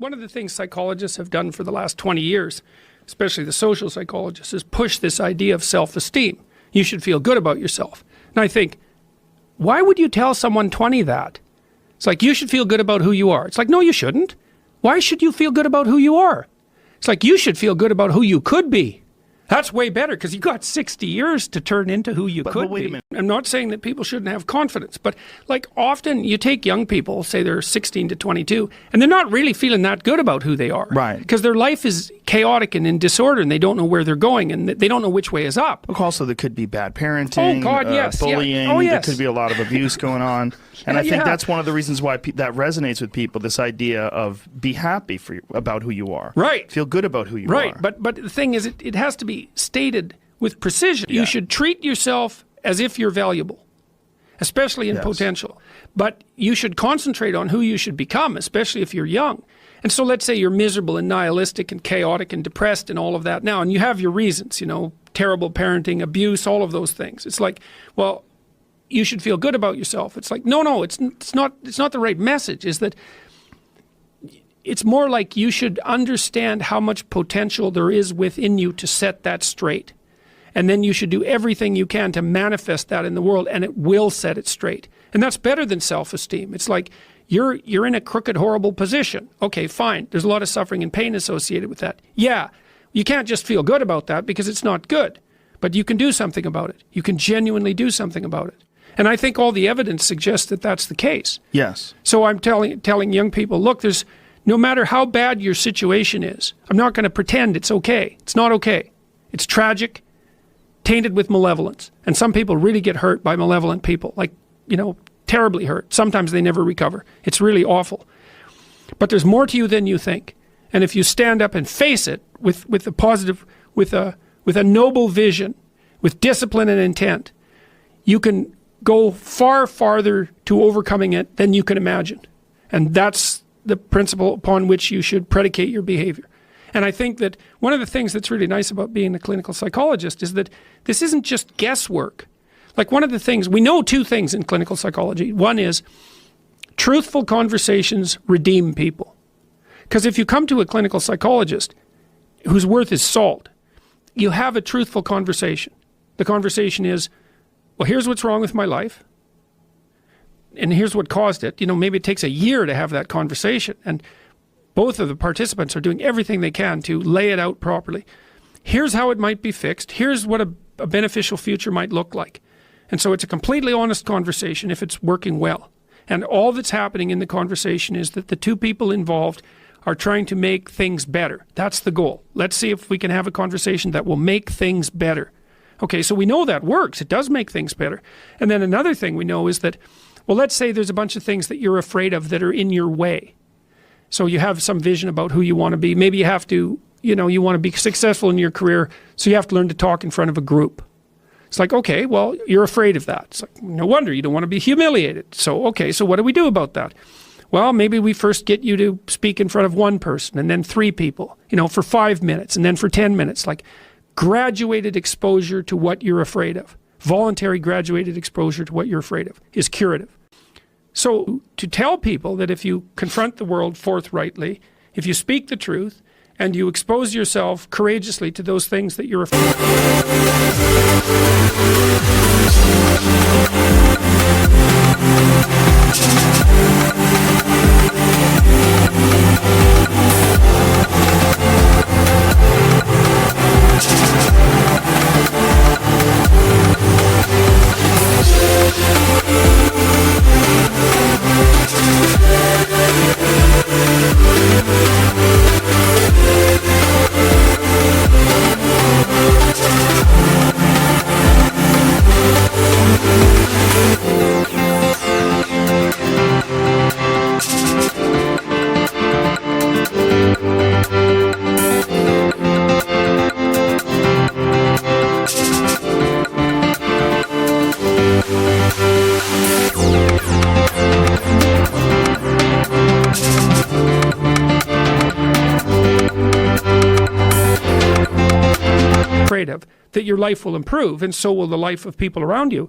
one of the things psychologists have done for the last 20 years, especially the social psychologists, is push this idea of self-esteem. You should feel good about yourself. And I think, why would you tell someone 20 that? It's like, you should feel good about who you are. It's like, no, you shouldn't. Why should you feel good about who you are? It's like, you should feel good about who you could be. That's way better, because you got 60 years to turn into who you could wait be. a minute. I'm not saying that people shouldn't have confidence, but like often you take young people, say they're 16 to 22, and they're not really feeling that good about who they are. Right. Because their life is chaotic and in disorder, and they don't know where they're going, and they don't know which way is up. Also, there could be bad parenting, Oh, God, yes. bullying. Yeah. Oh, yes. There could be a lot of abuse going on. And I think that's one of the reasons why that resonates with people, this idea of be happy about who you are. Right. Feel good about who you are. Right. But the thing is, it has to be stated with precision. Yeah. You should treat yourself as if you're valuable, especially in potential. But you should concentrate on who you should become, especially if you're young. And so let's say you're miserable and nihilistic and chaotic and depressed and all of that now, and you have your reasons, you know, terrible parenting, abuse, all of those things. It's like, well, you should feel good about yourself. It's like, no, it's not the right message. Is that it's more like you should understand how much potential there is within you to set that straight. And then you should do everything you can to manifest that in the world, and it will set it straight. And that's better than self-esteem. It's like you're in a crooked, horrible position. Okay, fine. There's a lot of suffering and pain associated with that. Yeah, you can't just feel good about that because it's not good. But you can do something about it. You can genuinely do something about it. And I think all the evidence suggests that that's the case. Yes. So I'm telling young people, look, no matter how bad your situation is, I'm not going to pretend it's okay. It's not okay. It's tragic, tainted with malevolence. And some people really get hurt by malevolent people, like, you know, terribly hurt. Sometimes they never recover. It's really awful. But there's more to you than you think. And if you stand up and face it with a positive, with a noble vision, with discipline and intent, you can go far farther to overcoming it than you can imagine. And that's the principle upon which you should predicate your behavior. And I think that one of the things that's really nice about being a clinical psychologist is that this isn't just guesswork. Like, one of the things, we know two things in clinical psychology. One is truthful conversations redeem people. Because if you come to a clinical psychologist whose worth is salt, you have a truthful conversation. The conversation is, well, here's what's wrong with my life, and here's what caused it. You know, maybe it takes a year to have that conversation, and both of the participants are doing everything they can to lay it out properly. Here's how it might be fixed. Here's what a beneficial future might look like. And so it's a completely honest conversation if it's working well. And all that's happening in the conversation is that the two people involved are trying to make things better. That's the goal. Let's see if we can have a conversation that will make things better. Okay, so we know that works. It does make things better. And then another thing we know is that, well, let's say there's a bunch of things that you're afraid of that are in your way. So you have some vision about who you want to be. Maybe you have to, you know, you want to be successful in your career, so you have to learn to talk in front of a group. It's like, okay, well, you're afraid of that. It's like, no wonder, you don't want to be humiliated. So, okay, so what do we do about that? Well, maybe we first get you to speak in front of one person, and then 3 people, you know, for 5 minutes, and then for 10 minutes. Like, graduated exposure to what you're afraid of. Voluntary graduated exposure to what you're afraid of is curative. So to tell people that if you confront the world forthrightly, if you speak the truth, and you expose yourself courageously to those things that you're afraid of, that your life will improve, and so will the life of people around you.